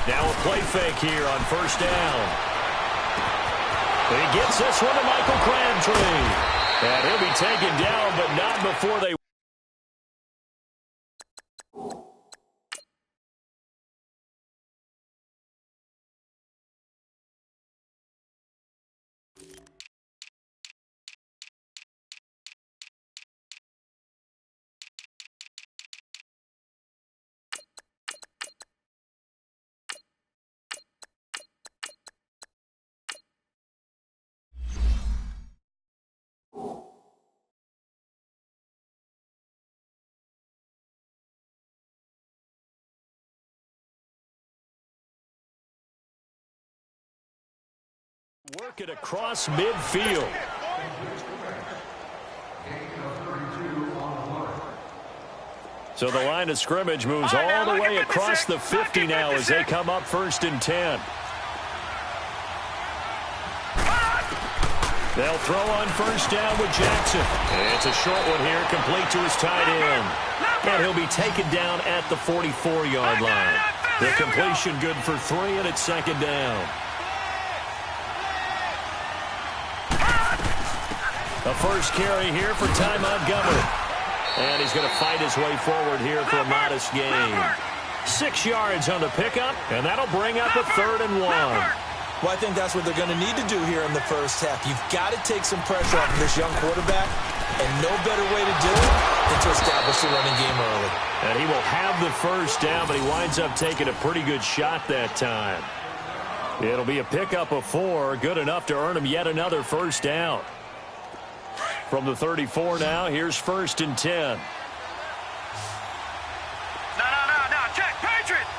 Now a play fake here on first down. He gets this one to Michael Crabtree. And he'll be taken down, but not before they... Work it across midfield. So the line of scrimmage moves all the way across the 50 now as they come up 1st and 10. They'll throw on first down with Jackson. It's a short one here, complete to his tight end. And he'll be taken down at the 44-yard line. The completion good for 3, and it's 2nd down. The first carry here for Ty Montgomery. And he's going to fight his way forward here for a modest gain. 6 yards on the pickup, and that'll bring up a 3rd and 1. Well, I think that's what they're going to need to do here in the first half. You've got to take some pressure off of this young quarterback, and no better way to do it than to establish the running game early. And he will have the first down, but he winds up taking a pretty good shot that time. It'll be a pickup of 4, good enough to earn him yet another first down. From the 34 now, here's 1st and 10. No. Check. Patriots.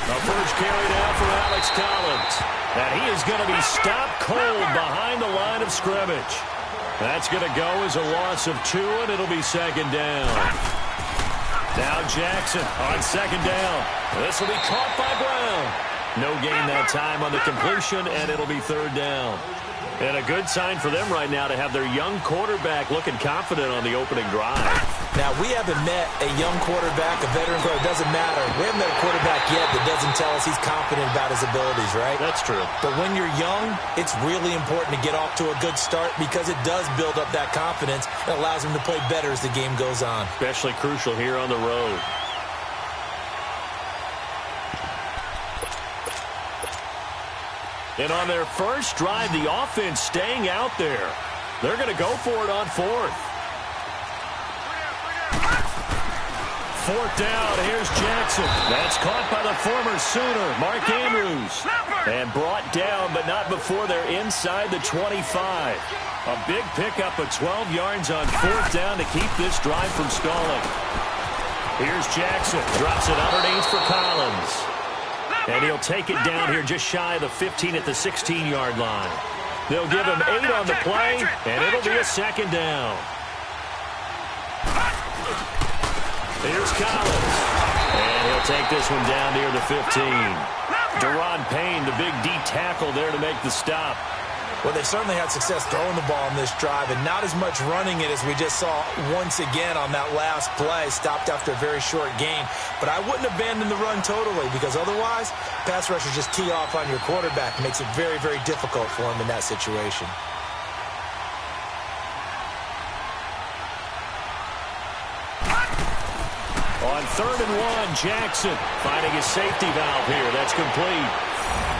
The first carry now for Alex Collins. And he is going to be stopped cold behind the line of scrimmage. That's going to go as a loss of 2, and it'll be 2nd down. Now Jackson on 2nd down. This will be caught by Brown. No gain that time on the completion, and it'll be 3rd down. And a good sign for them right now to have their young quarterback looking confident on the opening drive. Now, we haven't met a young quarterback, a veteran quarterback. It doesn't matter. We haven't met a quarterback yet that doesn't tell us he's confident about his abilities, right? That's true. But when you're young, it's really important to get off to a good start because it does build up that confidence that allows him to play better as the game goes on. Especially crucial here on the road. And on their first drive, the offense staying out there. They're going to go for it on 4th. 4th down, here's Jackson. That's caught by the former Sooner, Mark Andrews. And brought down, but not before they're inside the 25. A big pickup of 12 yards on 4th down to keep this drive from stalling. Here's Jackson. Drops it underneath for Collins. And he'll take it down here just shy of the 15 at the 16-yard line. They'll give him 8 on the play, and it'll be a 2nd down. Here's Collins. And he'll take this one down near the 15. Deron Payne, the big D tackle there to make the stop. Well, they certainly had success throwing the ball on this drive and not as much running it as we just saw once again on that last play. Stopped after a very short gain. But I wouldn't abandon the run totally because otherwise, pass rushers just tee off on your quarterback. It makes it very, very difficult for him in that situation. On 3rd and 1, Jackson finding his safety valve here. That's complete.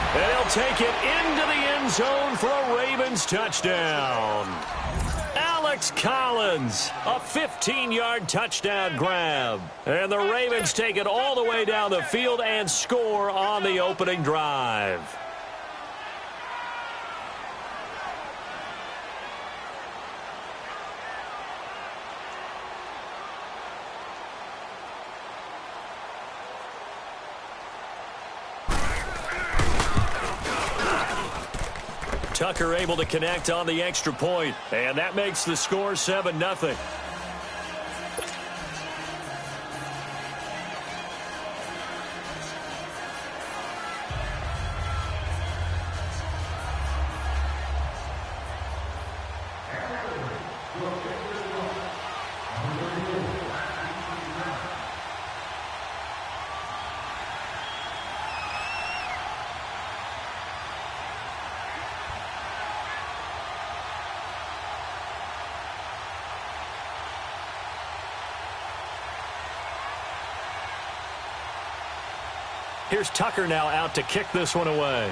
And he'll take it into the end zone for a Ravens touchdown. Alex Collins, a 15-yard touchdown grab. And the Ravens take it all the way down the field and score on the opening drive. Tucker able to connect on the extra point, and that makes the score 7-0. Here's Tucker now out to kick this one away.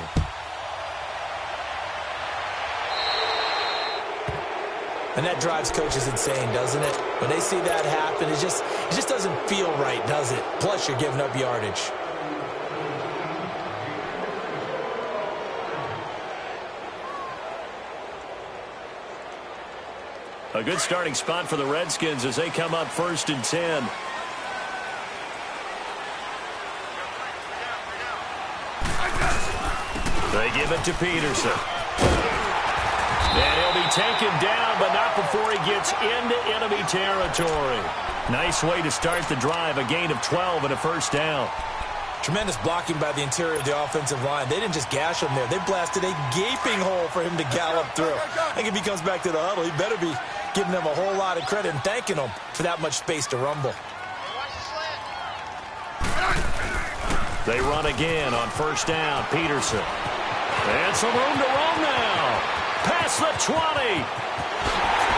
And that drives coaches insane, doesn't it? When they see that happen, it just doesn't feel right, does it? Plus, you're giving up yardage. A good starting spot for the Redskins as they come up 1st and 10. They give it to Peterson. And he'll be taken down, but not before he gets into enemy territory. Nice way to start the drive, a gain of 12 and a first down. Tremendous blocking by the interior of the offensive line. They didn't just gash him there. They blasted a gaping hole for him to gallop through. I think if he comes back to the huddle, he better be giving them a whole lot of credit and thanking them for that much space to rumble. They run again on 1st down. Peterson. And some room to run now. Past the 20.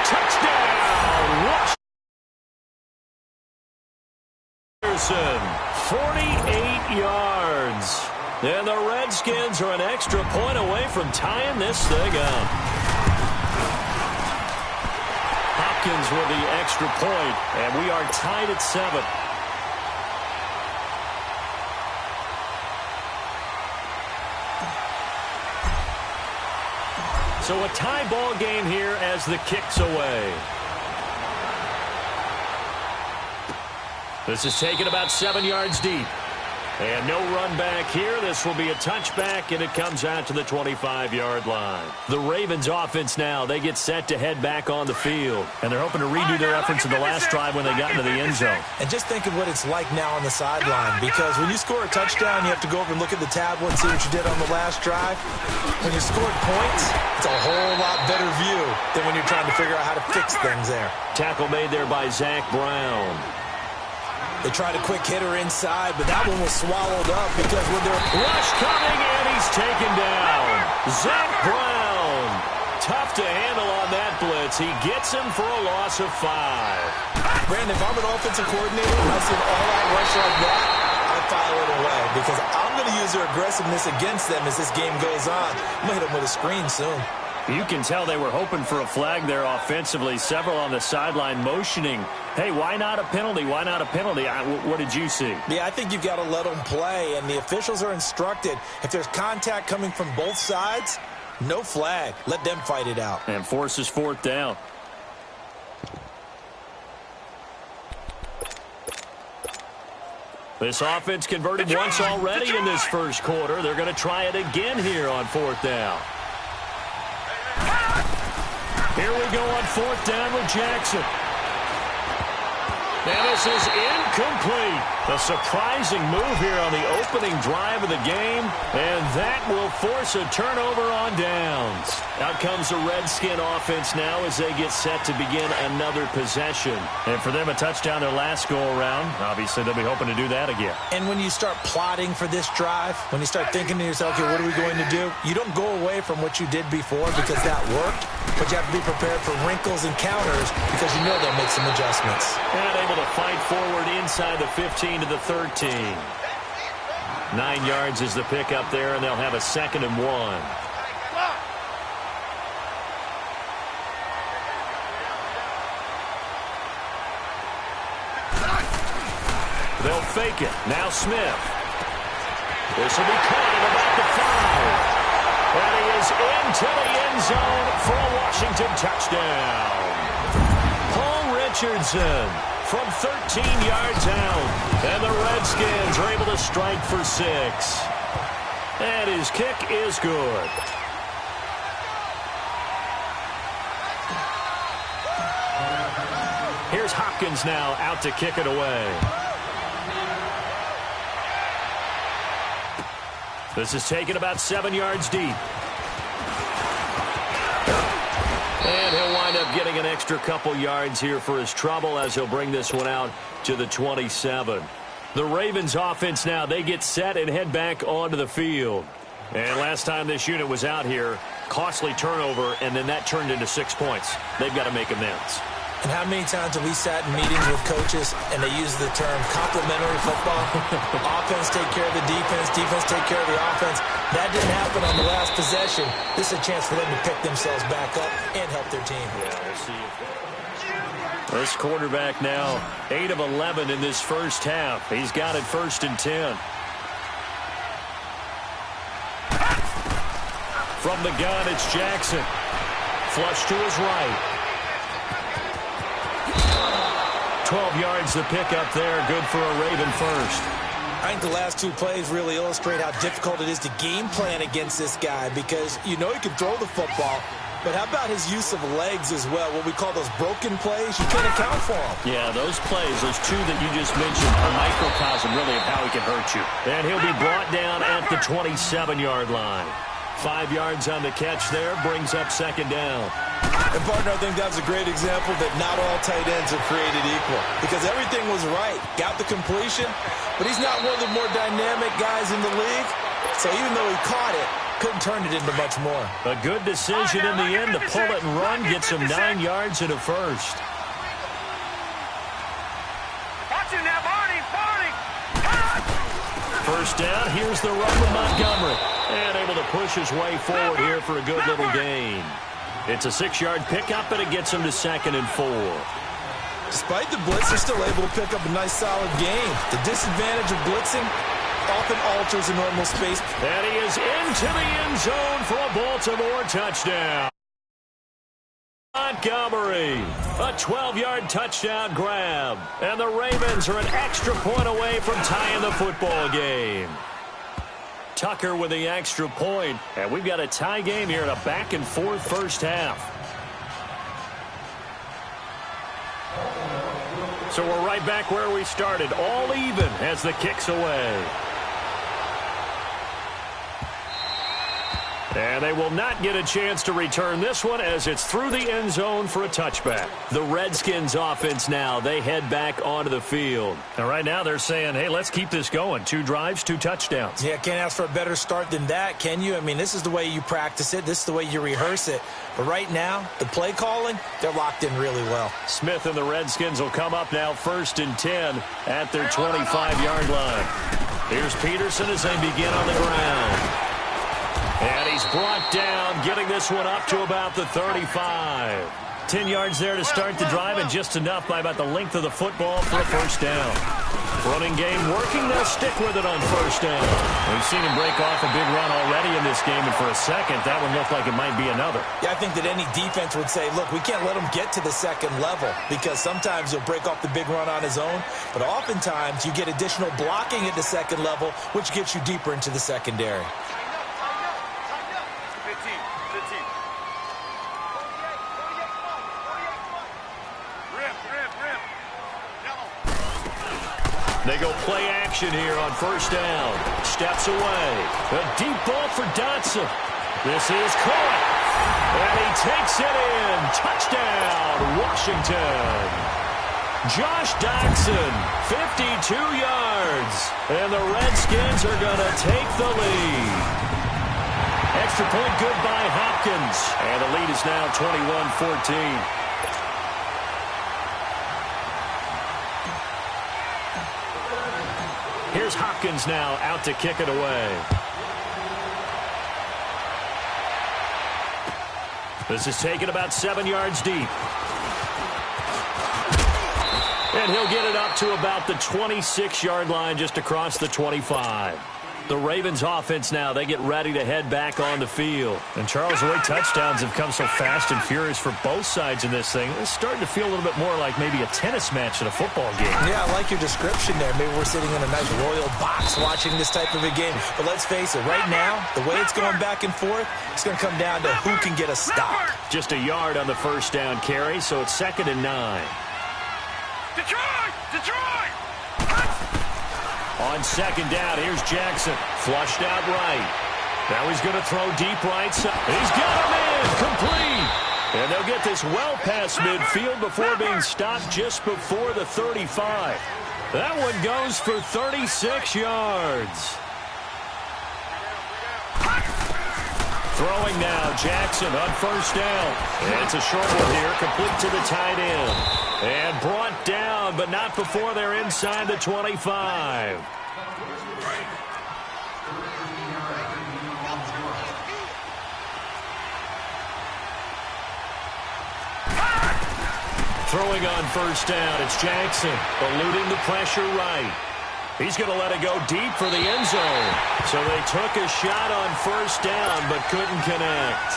Touchdown. Washington. 48 yards. And the Redskins are an extra point away from tying this thing up. Hopkins with the extra point, and we are tied at 7. So a tie ball game here as the kick's away. This is taken about 7 yards deep. And no run back here. This will be a touchback, and it comes out to the 25-yard line. The Ravens offense now, they get set to head back on the field. And they're hoping to redo their efforts in the last drive when they got into the end zone. And just think of what it's like now on the sideline, because when you score a touchdown, you have to go over and look at the tablet and see what you did on the last drive. When you scored points, it's a whole lot better view than when you're trying to figure out how to fix things there. Tackle made there by Zach Brown. They tried a quick hitter inside, but that one was swallowed up because when they're... Rush coming, and he's taken down. Zach Brown. Tough to handle on that blitz. He gets him for a loss of 5. Brandon, if I'm an offensive coordinator and I see an all-out rush like that, I file it away because I'm going to use their aggressiveness against them as this game goes on. I'm going to hit them with a screen soon. You can tell they were hoping for a flag there offensively. Several on the sideline motioning. Hey, why not a penalty? Why not a penalty? What did you see? Yeah, I think you've got to let them play, and the officials are instructed. If there's contact coming from both sides, no flag. Let them fight it out. And forces 4th down. This offense converted once already in this first quarter. They're going to try it again here on 4th down. Here we go on 4th down with Jackson. And this is incomplete. A surprising move here on the opening drive of the game, and that will force a turnover on downs. Out comes the Redskin offense now as they get set to begin another possession. And for them, a touchdown their last go-around. Obviously, they'll be hoping to do that again. And when you start plotting for this drive, when you start thinking to yourself, okay, what are we going to do? You don't go away from what you did before because that worked, but you have to be prepared for wrinkles and counters because you know they'll make some adjustments. And able to fight forward inside the 15 to the 13. 9 yards is the pickup there, and they'll have a 2nd and 1. They'll fake it. Now Smith. This will be caught at about the 5. And he is into the end zone for a Washington touchdown. Paul Richardson from 13 yards out. And the Redskins are able to strike for 6. And his kick is good. Here's Hopkins now out to kick it away. This is taken about 7 yards deep. And he'll wind up getting an extra couple yards here for his trouble as he'll bring this one out to the 27. The Ravens offense now, they get set and head back onto the field. And last time this unit was out here, costly turnover, and then that turned into 6 points. They've got to make amends. And how many times have we sat in meetings with coaches and they use the term complementary football? Offense take care of the defense, defense take care of the offense. That didn't happen on the last possession. This is a chance for them to pick themselves back up and help their team. Yeah, we'll see. This quarterback now 8 of 11 in this first half. He's got it 1st and 10. From the gun, it's Jackson. Flush to his right. 12 yards to pick up there. Good for a Raven first. I think the last 2 plays really illustrate how difficult it is to game plan against this guy because you know he can throw the football, but how about his use of legs as well? What we call those broken plays, you can't account for them. Yeah, those plays, those 2 that you just mentioned, are microcosm really of how he can hurt you. And he'll be brought down at the 27-yard line. 5 yards on the catch there, brings up 2nd down. And, partner, I think that's a great example that not all tight ends are created equal because everything was right. Got the completion, but he's not one of the more dynamic guys in the league. So even though he caught it, couldn't turn it into much more. A good decision in the end to pull it and run, gets him 9 yards and a first. Watch him now, Barney. First down, here's the run with Montgomery. And able to push his way forward here for a good little gain. It's a 6-yard pickup, and it gets him to 2nd and 4. Despite the blitz, they're still able to pick up a nice, solid gain. The disadvantage of blitzing often alters a normal space. And he is into the end zone for a Baltimore touchdown. Montgomery, a 12-yard touchdown grab. And the Ravens are an extra point away from tying the football game. Tucker with the extra point, and we've got a tie game here in a back-and-forth first half. So we're right back where we started, all even as the kick's away. And they will not get a chance to return this one as it's through the end zone for a touchback. The Redskins offense now, they head back onto the field. And right now they're saying, hey, let's keep this going. 2 drives, 2 touchdowns. Yeah, can't ask for a better start than that, can you? I mean, this is the way you practice it. This is the way you rehearse it. But right now, the play calling, they're locked in really well. Smith and the Redskins will come up now 1st and 10 at their 25-yard line. Here's Peterson as they begin on the ground. And he's brought down, getting this one up to about the 35. 10 yards there to start the drive, and just enough by about the length of the football for a first down. Running game working, they'll stick with it on first down. We've seen him break off a big run already in this game, and for a second, that one looked like it might be another. Yeah, I think that any defense would say, look, we can't let him get to the 2nd level because sometimes he'll break off the big run on his own, but oftentimes you get additional blocking at the 2nd level, which gets you deeper into the secondary. They go play action here on first down. Steps away. A deep ball for Dotson. This is caught. And he takes it in. Touchdown, Washington. Josh Dotson, 52 yards. And the Redskins are going to take the lead. Extra point good by Hopkins. And the lead is now 21-14. Here's Hopkins now out to kick it away. This is taken about 7 yards deep. And he'll get it up to about the 26-yard line just across the 25. The Ravens offense now, they get ready to head back on the field. And Charles, the way touchdowns have come so fast and furious for both sides in this thing, it's starting to feel a little bit more like maybe a tennis match in a football game. Yeah, I like your description there. Maybe we're sitting in a nice royal box watching this type of a game. But let's face it, right now, the way it's going back and forth, it's going to come down to who can get a stop. Just a yard on the first down carry, so it's 2nd and 9. Detroit! Detroit! On 2nd down, here's Jackson. Flushed out right. Now he's going to throw deep right side. He's got him in. Complete. And they'll get this well past midfield before being stopped just before the 35. That one goes for 36 yards. Throwing now, Jackson on first down. And it's a short one here, complete to the tight end. And brought down, but not before they're inside the 25. Throwing on first down, it's Jackson, eluding the pressure right. He's going to let it go deep for the end zone. So they took a shot on first down, but couldn't connect.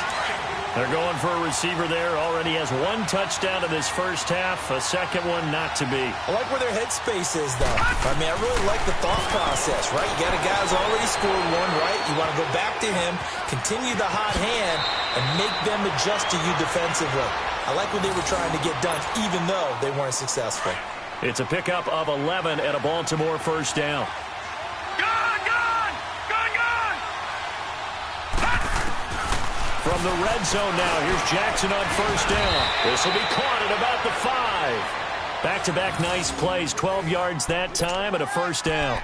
They're going for a receiver there. Already has one touchdown in this first half. A second one not to be. I like where their headspace is, though. I mean, I really like the thought process, right? You got a guy who's already scored one, right? You want to go back to him, continue the hot hand, and make them adjust to you defensively. I like what they were trying to get done, even though they weren't successful. It's a pickup of 11 at a Baltimore first down. From the red zone now, here's Jackson on first down. This will be caught at about the 5. Back-to-back nice plays, 12 yards that time and a first down.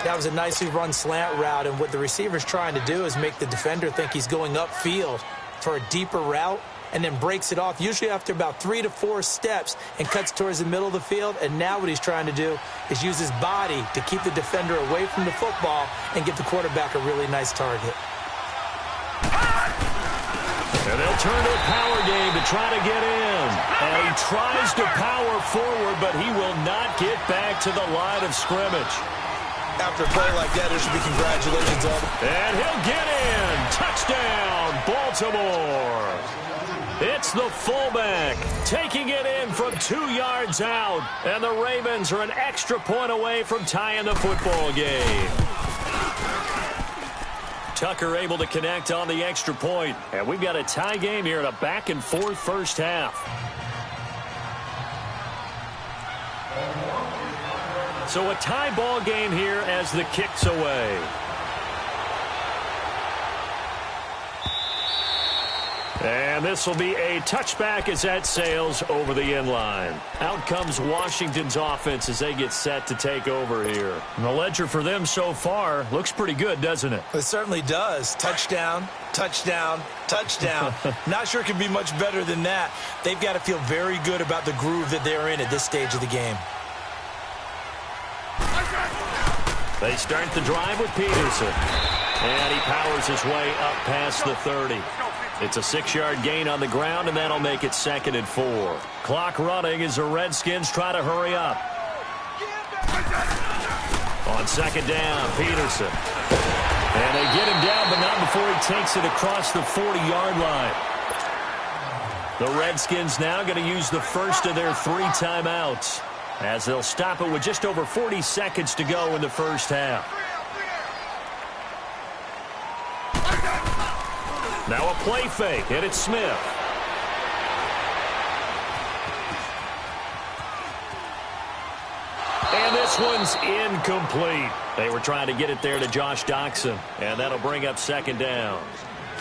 That was a nicely run slant route, and what the receiver's trying to do is make the defender think he's going upfield for a deeper route, and then breaks it off, usually after about 3 to 4 steps, and cuts towards the middle of the field. And now what he's trying to do is use his body to keep the defender away from the football and give the quarterback a really nice target. And they'll turn to a power game to try to get in. And he tries to power forward, but he will not get back to the line of scrimmage. After a play like that, there should be congratulations on him. And he'll get in. Touchdown, Baltimore. It's the fullback taking it in from 2 yards out. And the Ravens are an extra point away from tying the football game. Tucker able to connect on the extra point. And we've got a tie game here in a back-and-forth first half. So a tie ball game here as the kick's away. And this will be a touchback as that sails over the end line. Out comes Washington's offense as they get set to take over here. And the ledger for them so far looks pretty good, doesn't it? It certainly does. Touchdown, touchdown, touchdown. Not sure it can be much better than that. They've got to feel very good about the groove that they're in at this stage of the game. They start the drive with Peterson. And he powers his way up past the 30. It's a 6-yard gain on the ground, and that'll make it 2nd and 4. Clock running as the Redskins try to hurry up. On 2nd down, Peterson. And they get him down, but not before he takes it across the 40-yard line. The Redskins now going to use the first of their 3 timeouts, as they'll stop it with just over 40 seconds to go in the first half. Now a play fake, and it's Smith. And this one's incomplete. They were trying to get it there to Josh Doxson, and that'll bring up 2nd down.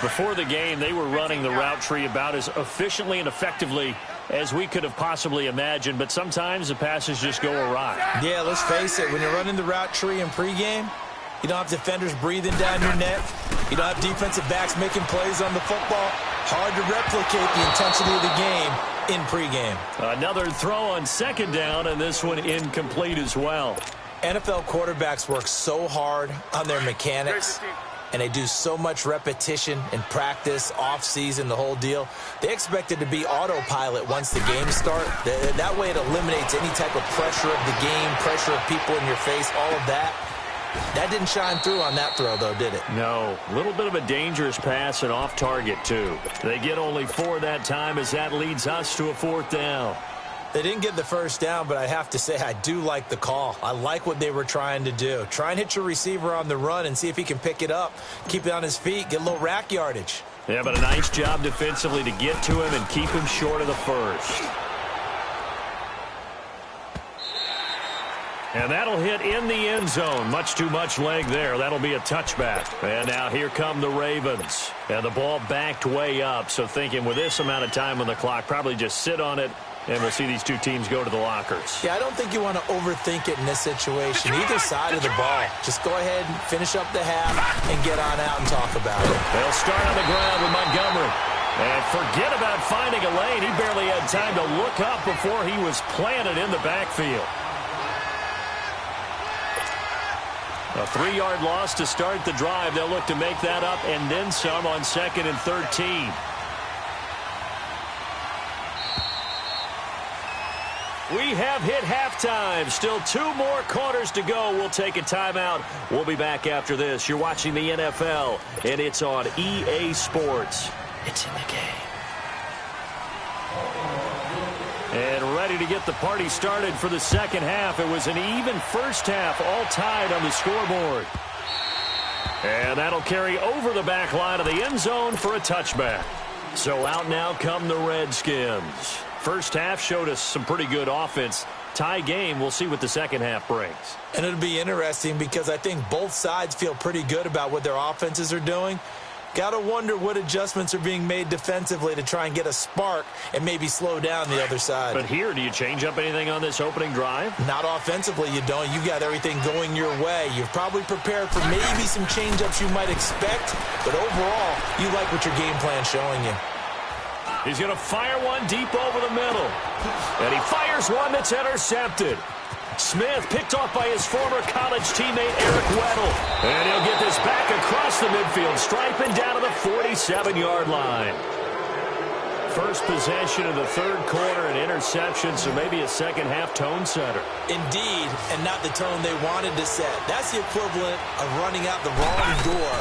Before the game, they were running the route tree about as efficiently and effectively as we could have possibly imagined, but sometimes the passes just go awry. Yeah, let's face it, when you're running the route tree in pregame, you don't have defenders breathing down your neck. You don't have defensive backs making plays on the football. Hard to replicate the intensity of the game in pregame. Another throw on 2nd down, and this one incomplete as well. NFL quarterbacks work so hard on their mechanics, and they do so much repetition and practice, off-season, the whole deal. They expect it to be autopilot once the games start. That way it eliminates any type of pressure of the game, pressure of people in your face, all of that. That didn't shine through on that throw, though, did it? No. A little bit of a dangerous pass and off target, too. They get only 4 that time as that leads us to a 4th down. They didn't get the first down, but I have to say I do like the call. I like what they were trying to do. Try and hit your receiver on the run and see if he can pick it up, keep it on his feet, get a little rack yardage. Yeah, but a nice job defensively to get to him and keep him short of the first. And that'll hit in the end zone. Much too much leg there. That'll be a touchback. And now here come the Ravens. And the ball backed way up. So thinking with this amount of time on the clock, probably just sit on it And we'll see these two teams go to the lockers. Yeah, I don't think you want to overthink it in this situation. Either side of the ball. Just go ahead and finish up the half and get on out and talk about it. They'll start on the ground with Montgomery. And forget about finding a lane. He barely had time to look up before he was planted in the backfield. A 3-yard loss to start the drive. They'll look to make that up and then some on 2nd and 13. We have hit halftime. Still 2 more quarters to go. We'll take a timeout. We'll be back after this. You're watching the NFL, and it's on EA Sports. It's in the game. And ready to get the party started for the second half. It was an even first half, all tied on the scoreboard. And that'll carry over the back line of the end zone for a touchback. So out now come the Redskins. First half showed us some pretty good offense. Tie game, we'll see what the second half brings. And it'll be interesting because I think both sides feel pretty good about what their offenses are doing. Got to wonder what adjustments are being made defensively to try and get a spark and maybe slow down the other side. But here, do you change up anything on this opening drive? Not offensively, you don't. You've got everything going your way. You've probably prepared for maybe some change-ups you might expect, but overall, you like what your game plan's showing you. He's going to fire one deep over the middle. And he fires one that's intercepted. Smith picked off by his former college teammate Eric Weddle. And he'll get this back across the midfield, striping down to the 47-yard line. First possession of the third quarter, an interception, so maybe a second-half tone setter. Indeed, and not the tone they wanted to set. That's the equivalent of running out the wrong door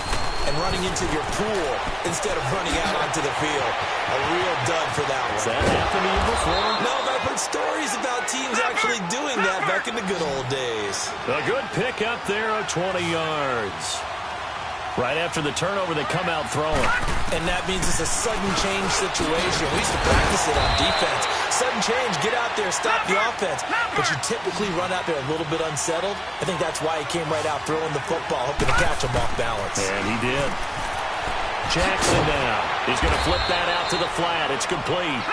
and running into your pool instead of running out onto the field. A real dud for that one. Has that happened to you before? No, but I've heard stories about teams actually doing that back in the good old days. A good pick up there of 20 yards. Right after the turnover, they come out throwing. And that means it's a sudden change situation. We used to practice it on defense. Sudden change, get out there, stop the offense. But you typically run out there a little bit unsettled. I think that's why he came right out throwing the football, hoping to catch him off balance. And he did. Jackson now. He's going to flip that out to the flat. It's complete.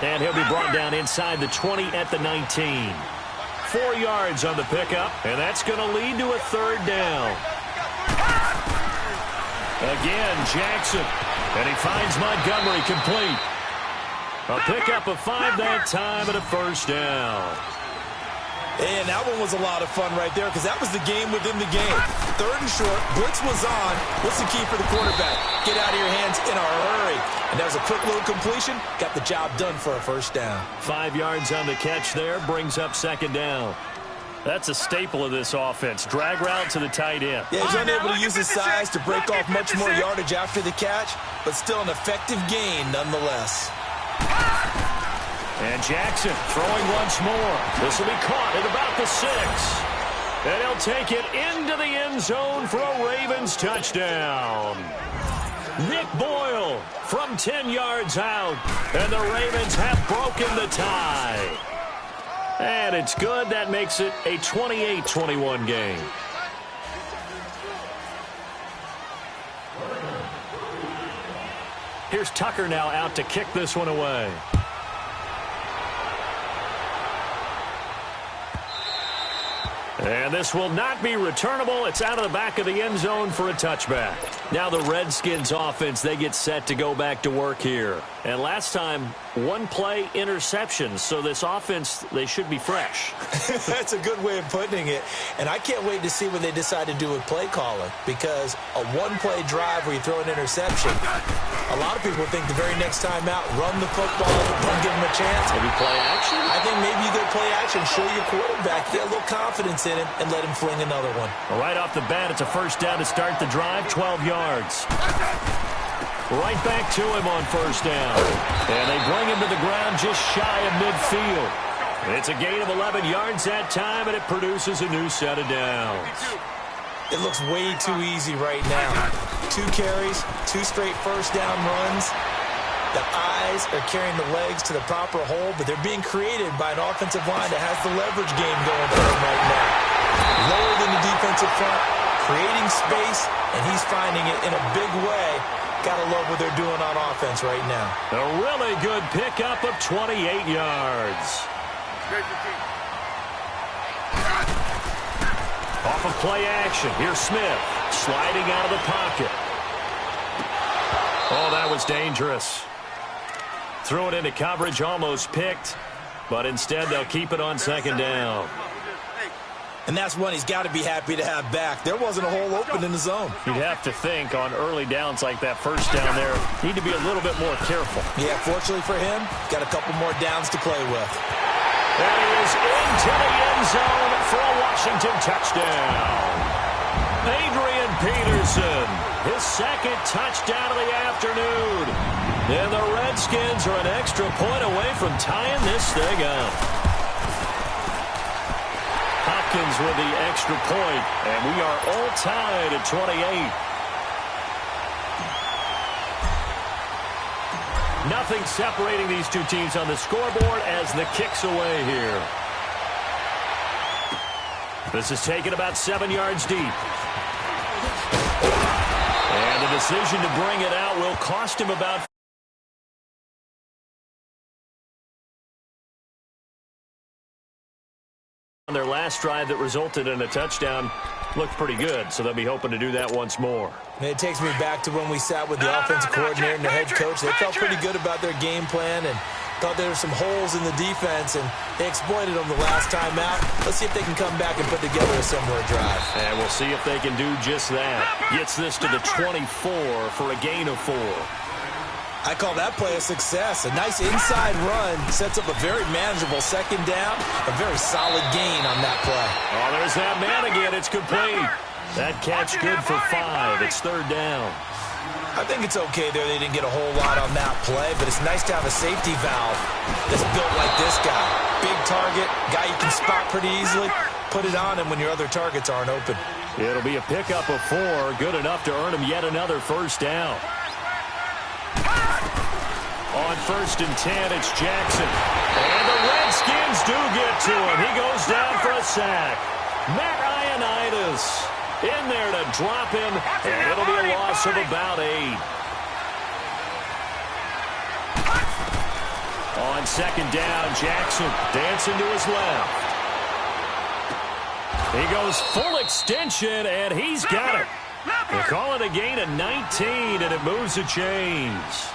And he'll be brought down inside the 20 at the 19. 4 yards on the pickup, and that's going to lead to a third down. Again, Jackson. And he finds Montgomery complete. A pickup of 5 that time and a first down. And that one was a lot of fun right there because that was the game within the game. Third and short, blitz was on. What's the key for the quarterback? Get out of your hands in a hurry. And that was a quick little completion. Got the job done for a first down. 5 yards on the catch there. Brings up second down. That's a staple of this offense. Drag route to the tight end. Yeah, he's unable to use his size to break off much more yardage after the catch, but still an effective gain nonetheless. And Jackson throwing once more. This will be caught at about the 6. And he'll take it into the end zone for a Ravens touchdown. Nick Boyle from 10 yards out. And the Ravens have broken the tie. And it's good. That makes it a 28-21 game. Here's Tucker now out to kick this one away. And this will not be returnable. It's out of the back of the end zone for a touchback. Now the Redskins offense, they get set to go back to work here. And last time, one play interception. So this offense, they should be fresh. That's a good way of putting it. And I can't wait to see what they decide to do with play calling. Because a one-play drive where you throw an interception, a lot of people think the very next time out, run the football, don't give them a chance. Maybe play action? I think maybe you go play action, show your quarterback, get a little confidence in him, and let him fling another one. Well, right off the bat, it's a first down to start the drive, 12 yards. Right back to him on first down. And they bring him to the ground just shy of midfield. It's a gain of 11 yards that time, and it produces a new set of downs. It looks way too easy right now. 2 carries, 2 straight first down runs. The eyes are carrying the legs to the proper hole, but they're being created by an offensive line that has the leverage game going for them right now. Lower than the defensive front, creating space, and he's finding it in a big way Gotta love what they're doing on offense right now. A really good pickup of 28 yards. Off of play action. Here's Smith sliding out of the pocket. Oh, that was dangerous. Threw it into coverage, almost picked, but instead they'll keep it on second down. And that's one he's got to be happy to have back. There wasn't a hole open in the zone. You'd have to think on early downs like that first down there, need to be a little bit more careful. Yeah, fortunately for him, got a couple more downs to play with. That is into the end zone for a Washington touchdown. Adrian Peterson, his second touchdown of the afternoon. And the Redskins are an extra point away from tying this thing up. Hopkins with the extra point, and we are all tied at 28. Nothing separating these two teams on the scoreboard as the kick's away here. This is taken about 7 yards deep. And the decision to bring it out will cost him about on their last drive that resulted in a touchdown. Looked pretty good, so they'll be hoping to do that once more. And it takes me back to when we sat with the offensive coordinator and the head coach. They felt pretty good about their game plan and thought there were some holes in the defense, and they exploited them the last time out. Let's see if they can come back and put together a similar drive. And we'll see if they can do just that. Gets this to the 24 for a gain of 4. I call that play a success. A nice inside run sets up a very manageable second down. A very solid gain on that play. Oh, there's that man again. It's complete. That catch good for 5. It's third down. I think it's okay there. They didn't get a whole lot on that play, but it's nice to have a safety valve that's built like this guy. Big target, guy you can spot pretty easily. Put it on him when your other targets aren't open. It'll be a pickup of 4. Good enough to earn him yet another first down. On 1st and 10, it's Jackson. And the Redskins do get to him. He goes down for a sack. Matt Ioannidis in there to drop him, and it'll be a loss of about 8. On 2nd down, Jackson dancing to his left. He goes full extension, and he's got it. They call it a gain of 19, and it moves the chains.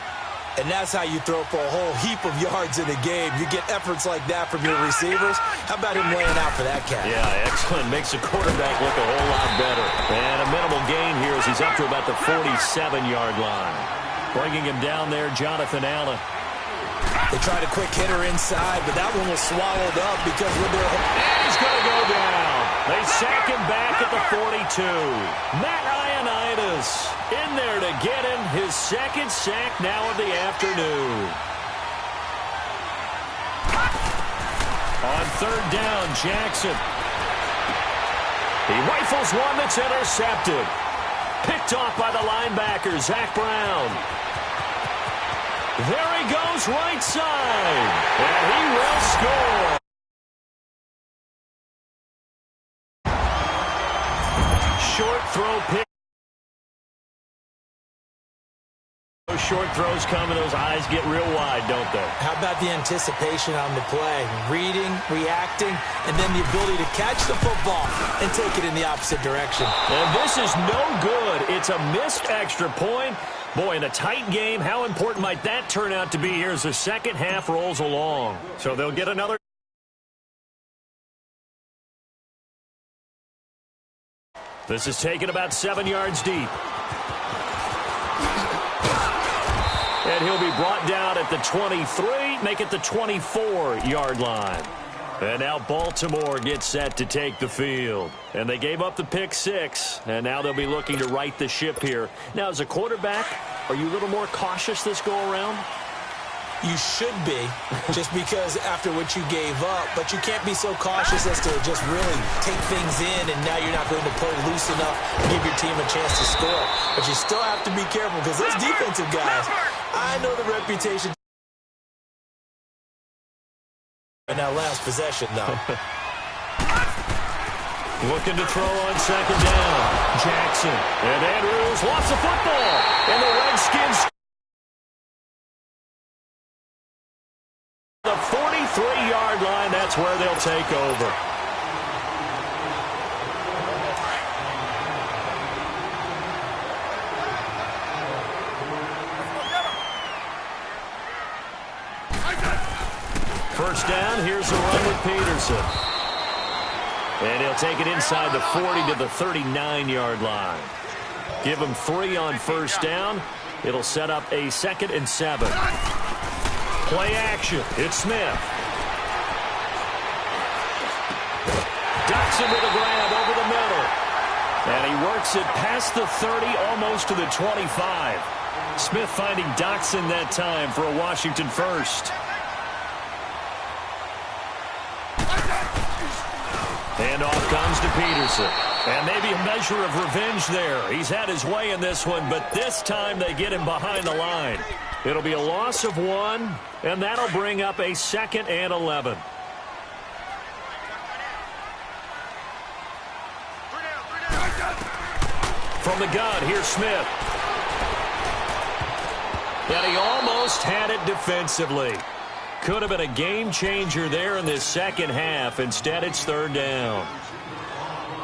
And that's how you throw for a whole heap of yards in a game. You get efforts like that from your receivers. How about him laying out for that catch? Yeah, excellent. Makes the quarterback look a whole lot better. And a minimal gain here as he's up to about the 47-yard line. Bringing him down there, Jonathan Allen. They tried a quick hitter inside, but that one was swallowed up because with their... And he's going to go down. They sack him back at the 42. Matt Ioannidis in there to get him his second sack now of the afternoon. On 3rd down, Jackson. He rifles one that's intercepted. Picked off by the linebacker, Zach Brown. There he goes right side. And he will score. Short throw pick. Those short throws come and those eyes get real wide, don't they? How about the anticipation on the play? Reading, reacting, and then the ability to catch the football and take it in the opposite direction. And this is no good. It's a missed extra point. Boy, in a tight game, how important might that turn out to be here as the second half rolls along? So they'll get another. This is taken about 7 yards deep. And he'll be brought down at the 23, make it the 24-yard line. And now Baltimore gets set to take the field. And they gave up the pick 6, and now they'll be looking to right the ship here. Now, as a quarterback, are you a little more cautious this go-around? You should be, just because after what you gave up, but you can't be so cautious as to just really take things in, and now you're not going to play loose enough to give your team a chance to score. But you still have to be careful, because those defensive guys, I know the reputation. And now last possession, though. Looking to throw on second down. Jackson. And Andrews lost the football. And the Redskins, the 43-yard line, that's where they'll take over. First down, here's the run with Peterson. And he'll take it inside the 40 to the 39-yard line. Give him 3 on first down. It'll set up a 2nd and 7. Play action. It's Smith. Dotson with a grab over the middle. And he works it past the 30, almost to the 25. Smith finding Dotson that time for a Washington first. Handoff comes to Peterson. And maybe a measure of revenge there. He's had his way in this one, but this time they get him behind the line. It'll be a loss of 1, and that'll bring up a 2nd and 11. From the gun, here's Smith. And he almost had it defensively. Could have been a game changer there in this second half. Instead, it's 3rd down.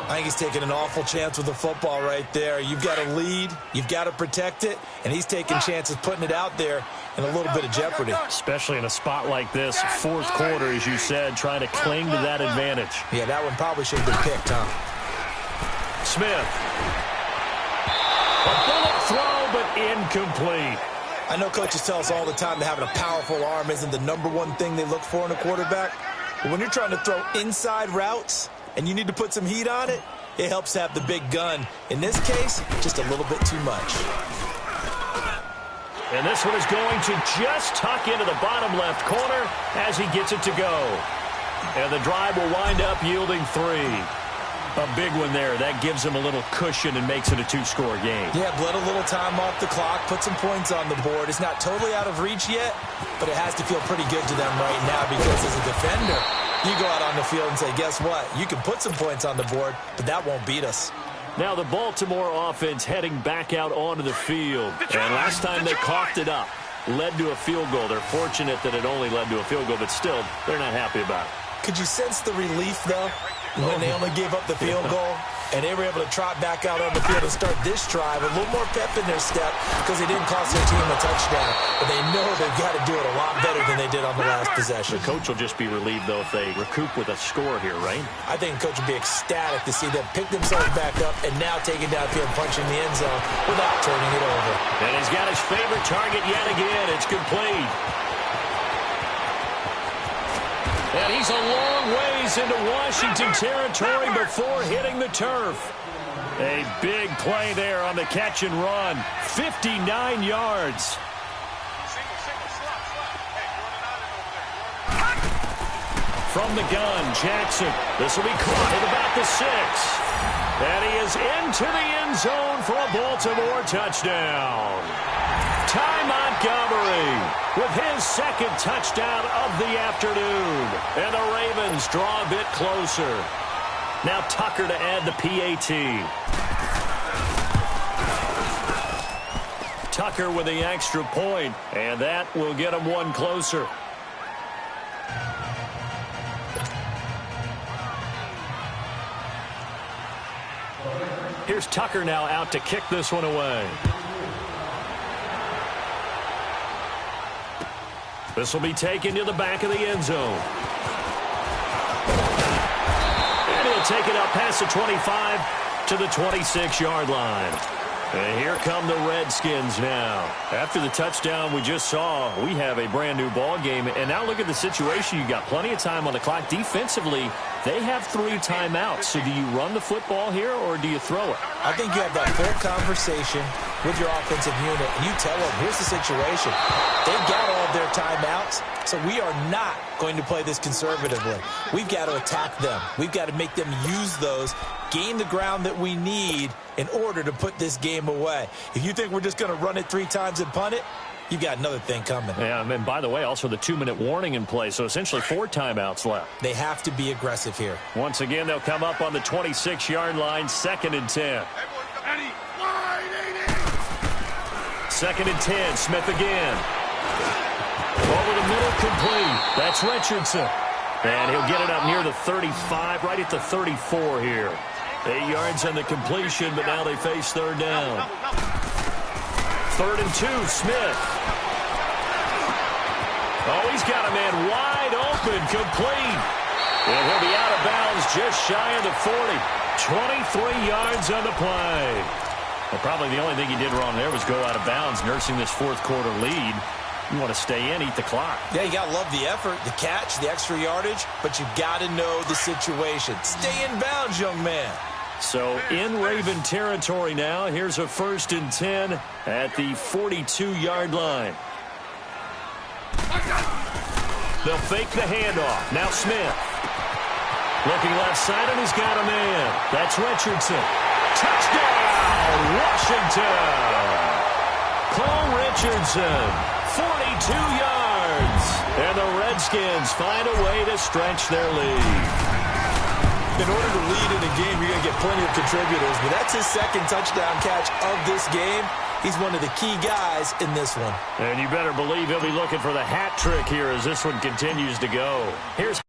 I think he's taking an awful chance with the football right there. You've got to lead, you've got to protect it, and he's taking chances putting it out there in a little bit of jeopardy. Especially in a spot like this, 4th quarter, as you said, trying to cling to that advantage. Yeah, that one probably should have been picked, huh? Smith. A bullet throw, but incomplete. I know coaches tell us all the time that having a powerful arm isn't the #1 thing they look for in a quarterback. But when you're trying to throw inside routes and you need to put some heat on it, it helps to have the big gun. In this case, just a little bit too much. And this one is going to just tuck into the bottom left corner as he gets it to go. And the drive will wind up yielding 3. A big one there. That gives him a little cushion and makes it a 2-score game. Yeah, bled a little time off the clock, put some points on the board. It's not totally out of reach yet, but it has to feel pretty good to them right now because as a defender, you go out on the field and say, guess what? You can put some points on the board, but that won't beat us. Now the Baltimore offense heading back out onto the field. And last time they coughed it up, led to a field goal. They're fortunate that it only led to a field goal, but still, they're not happy about it. Could you sense the relief, though, when they only gave up the field goal and they were able to trot back out on the field and start this drive, a little more pep in their step because they didn't cost their team a touchdown. But they know they've got to do it a lot better than they did on the last possession. The coach will just be relieved, though, if they recoup with a score here, right? I think the coach will be ecstatic to see them pick themselves back up and now take it downfield, punching the end zone without turning it over. And he's got his favorite target yet again. It's complete. And he's a long ways into Washington territory before hitting the turf. A big play there on the catch and run. 59 yards. From the gun, Jackson. This will be caught at about the 6. And he is into the end zone for a Baltimore touchdown. Ty Montgomery with his 2nd touchdown of the afternoon. And the Ravens draw a bit closer. Now Tucker to add the PAT. Tucker with the extra point, and that will get him 1 closer. Here's Tucker now out to kick this one away. This will be taken to the back of the end zone. And he'll take it up past the 25 to the 26-yard line. And here come the Redskins now. After the touchdown we just saw, we have a brand-new ball game. And now look at the situation. You got plenty of time on the clock. Defensively, they have 3 timeouts. So do you run the football here or do you throw it? I think you have that full conversation with your offensive unit, and you tell them, here's the situation. They've got all of their timeouts, so we are not going to play this conservatively. We've got to attack them. We've got to make them use those, gain the ground that we need in order to put this game away. If you think we're just going to run it 3 times and punt it, you got another thing coming. Yeah, and by the way, also the 2-minute warning in play, so essentially 4 timeouts left. They have to be aggressive here. Once again, they'll come up on the 26-yard line, 2nd and 10. 2nd and 10, Smith again. Over the middle, complete. That's Richardson. And he'll get it up near the 35, right at the 34 here. 8 yards on the completion, but now they face 3rd down. 3rd and 2, Smith. Oh, he's got a man wide open, complete. And he'll be out of bounds just shy of the 40. 23 yards on the play. Well, probably the only thing he did wrong there was go out of bounds, nursing this 4th quarter lead. You want to stay in, eat the clock. Yeah, you got to love the effort, the catch, the extra yardage, but you got to know the situation. Stay in bounds, young man. So in Raven territory now. Here's a 1st and 10 at the 42-yard line. They'll fake the handoff. Now Smith. Looking left side, and he's got a man. That's Richardson. Touchdown, Washington. Cole Richardson, 42 yards. And the Redskins find a way to stretch their lead. In order to lead in a game, you're going to get plenty of contributors, but that's his 2nd touchdown catch of this game. He's one of the key guys in this one. And you better believe he'll be looking for the hat trick here as this one continues to go. Here's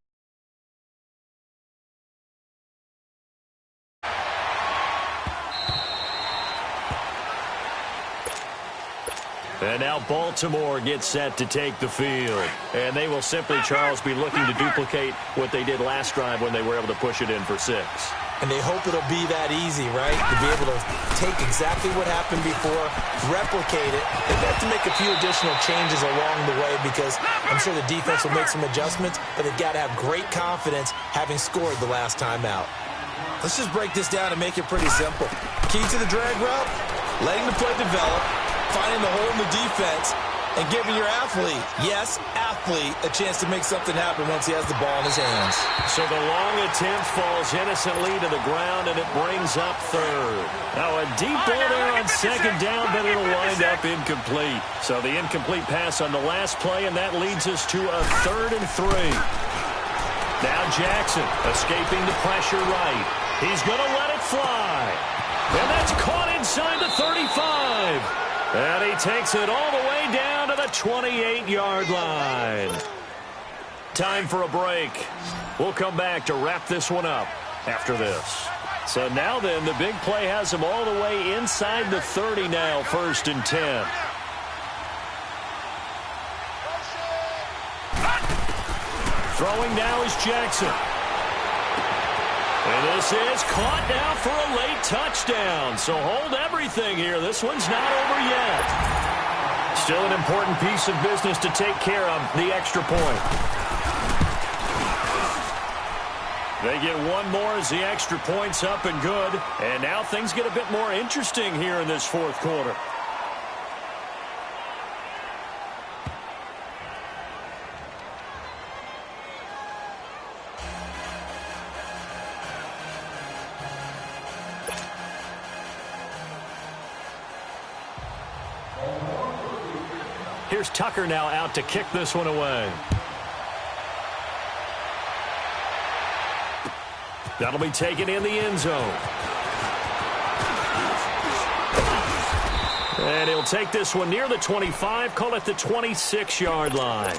and now Baltimore gets set to take the field. And they will simply, Charles, be looking to duplicate what they did last drive when they were able to push it in for 6. And they hope it'll be that easy, right? To be able to take exactly what happened before, replicate it. They've got to make a few additional changes along the way because I'm sure the defense will make some adjustments, but they've got to have great confidence having scored the last time out. Let's just break this down and make it pretty simple. Key to the drag route, letting the play develop, finding the hole in the defense, and giving your athlete, yes, athlete, a chance to make something happen once he has the ball in his hands. So the long attempt falls innocently to the ground, and it brings up 3rd. Now a deep ball there on 2nd down, but it'll wind up incomplete. So the incomplete pass on the last play, and that leads us to a 3rd and 3. Now Jackson escaping the pressure right. He's going to let it fly. And that's caught inside the 35. And he takes it all the way down to the 28-yard line. Time for a break. We'll come back to wrap this one up after this. So now then, the big play has him all the way inside the 30 now, 1st and 10. Throwing now is Jackson. And this is caught now for a late touchdown. So hold everything here. This one's not over yet. Still an important piece of business to take care of, the extra point. They get one more as the extra point's up and good. And now things get a bit more interesting here in this 4th quarter. Here's Tucker now out to kick this one away. That'll be taken in the end zone. And he'll take this one near the 25, call it the 26-yard line.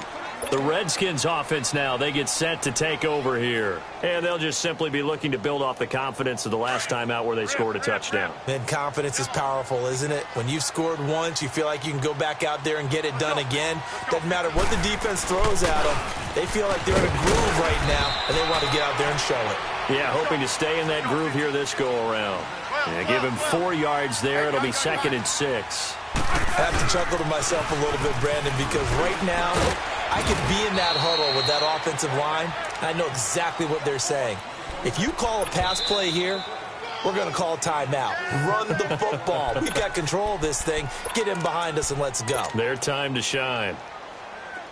The Redskins offense now, they get set to take over here. And they'll just simply be looking to build off the confidence of the last time out where they scored a touchdown. Man, confidence is powerful, isn't it? When you've scored once, you feel like you can go back out there and get it done again. Doesn't matter what the defense throws at them. They feel like they're in a groove right now, and they want to get out there and show it. Yeah, hoping to stay in that groove here this go-around. Yeah, give him 4 yards there. It'll be 2nd and 6. I have to chuckle to myself a little bit, Brandon, because right now I could be in that huddle with that offensive line. I know exactly what they're saying. If you call a pass play here, we're going to call timeout. Run the football. We've got control of this thing. Get him behind us and let's go. Their time to shine.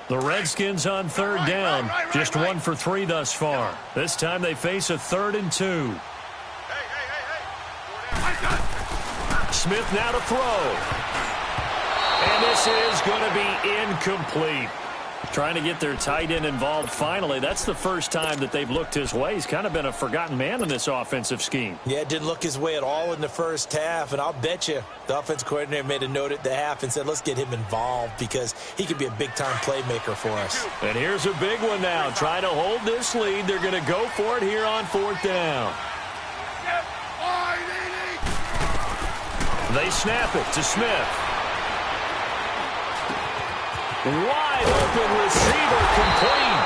The Redskins on 3rd down. Just 1 for 3 thus far. This time they face a 3rd and 2. Smith now to throw. And this is going to be incomplete. Trying to get their tight end involved finally. That's the first time that they've looked his way. He's kind of been a forgotten man in this offensive scheme. Yeah, it didn't look his way at all in the first half, and I'll bet you the offensive coordinator made a note at the half and said, let's get him involved because he could be a big-time playmaker for us. And here's a big one now. Trying to hold this lead. They're going to go for it here on 4th down. They snap it to Smith. Wide open receiver complete.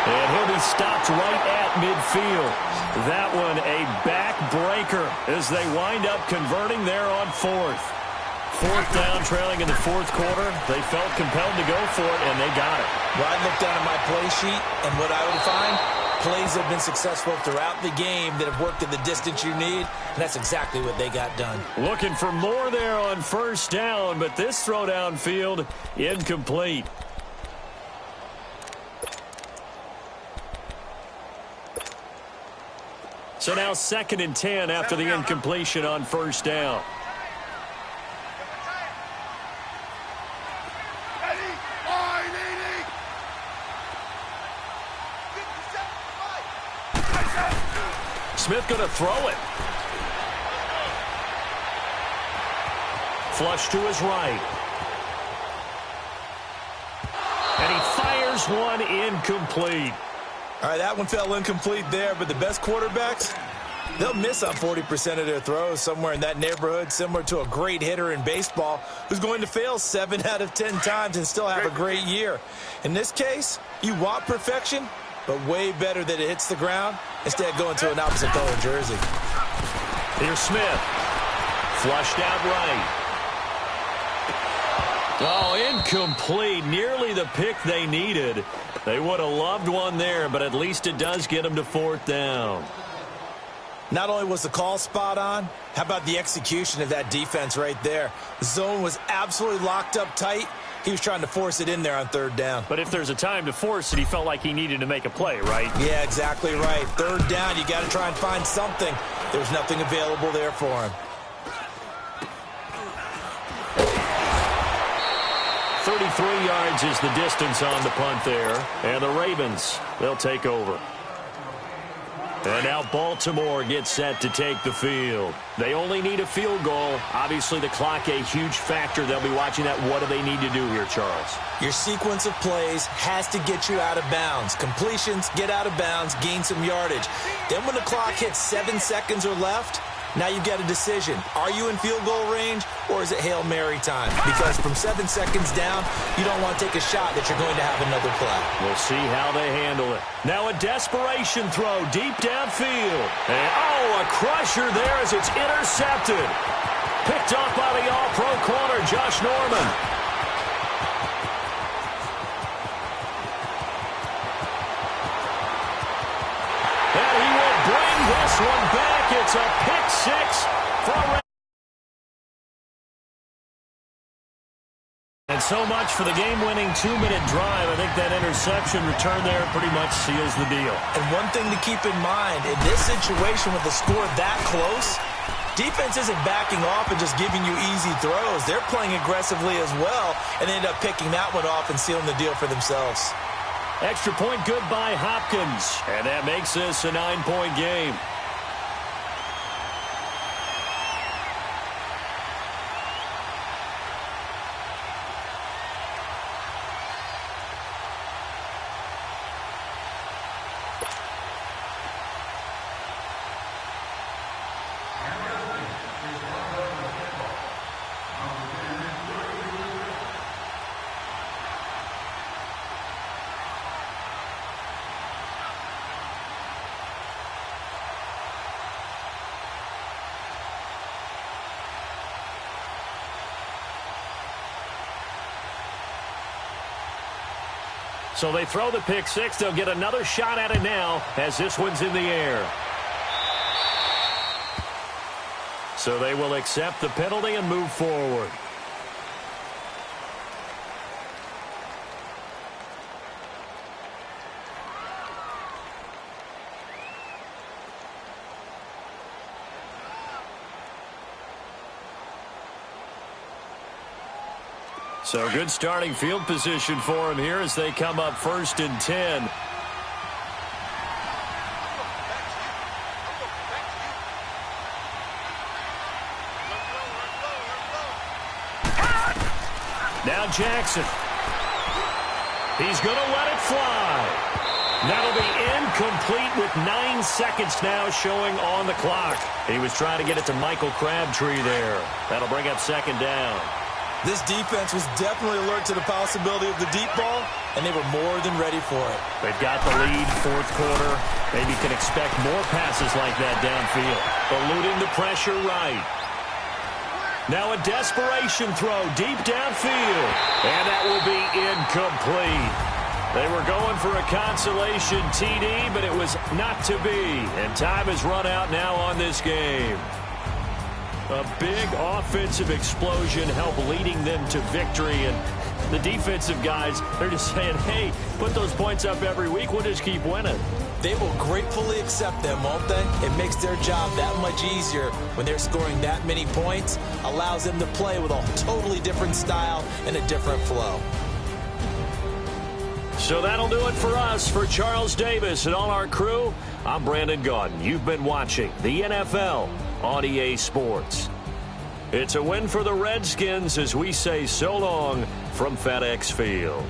And he'll be stopped right at midfield. That one a backbreaker as they wind up converting there on 4th. 4th down, trailing in the 4th quarter. They felt compelled to go for it, and they got it. Well, I looked down at my play sheet, and what I would find, plays have been successful throughout the game that have worked at the distance you need, and that's exactly what they got done. Looking for more there on 1st down, but this throw downfield incomplete. So now 2nd and 10 after the incompletion on 1st down. Smith going to throw it. Flush to his right. And he fires one incomplete. All right, that one fell incomplete there, but the best quarterbacks, they'll miss on 40% of their throws, somewhere in that neighborhood, similar to a great hitter in baseball who's going to fail 7 out of 10 times and still have a great year. In this case, you want perfection, but way better that it hits the ground instead of going to an opposite color jersey. Here's Smith. Flushed out right. Oh, incomplete. Nearly the pick they needed. They would have loved one there, but at least it does get them to 4th down. Not only was the call spot on, how about the execution of that defense right there? The zone was absolutely locked up tight. He was trying to force it in there on 3rd down. But if there's a time to force it, he felt like he needed to make a play, right? Yeah, exactly right. 3rd down, you got to try and find something. There's nothing available there for him. 33 yards is the distance on the punt there. And the Ravens, they'll take over. And now Baltimore gets set to take the field. They only need a field goal. Obviously, the clock a huge factor. They'll be watching that. What do they need to do here, Charles? Your sequence of plays has to get you out of bounds. Completions, get out of bounds, gain some yardage. Then when the clock hits 7 seconds or left, now you've got a decision. Are you in field goal range, or is it Hail Mary time? Because from 7 seconds down, you don't want to take a shot that you're going to have another play. We'll see how they handle it. Now a desperation throw deep downfield. And, a crusher there as it's intercepted. Picked off by the all-pro corner, Josh Norman. And he will bring this one back. It's a pick six for... And so much for the game-winning 2-minute drive. I think that interception return there pretty much seals the deal. And one thing to keep in mind, in this situation with the score that close, defense isn't backing off and just giving you easy throws. They're playing aggressively as well, and they end up picking that one off and sealing the deal for themselves. Extra point good by Hopkins. And that makes this a 9-point game. So they throw the pick six. They'll get another shot at it now as this one's in the air. So they will accept the penalty and move forward. So good starting field position for him here as they come up 1st and 10. Now Jackson. He's going to let it fly. That'll be incomplete with 9 seconds now showing on the clock. He was trying to get it to Michael Crabtree there. That'll bring up 2nd down. This defense was definitely alert to the possibility of the deep ball, and they were more than ready for it. They've got the lead, 4th quarter. Maybe can expect more passes like that downfield. Eluding the pressure right. Now a desperation throw deep downfield. And that will be incomplete. They were going for a consolation TD, but it was not to be. And time has run out now on this game. A big offensive explosion helped leading them to victory. And the defensive guys, they're just saying, hey, put those points up every week. We'll just keep winning. They will gratefully accept them, won't they? It makes their job that much easier when they're scoring that many points. Allows them to play with a totally different style and a different flow. So that'll do it for us. For Charles Davis and all our crew, I'm Brandon Gaudin. You've been watching the NFL on EA Sports. It's a win for the Redskins as we say so long from FedEx Field.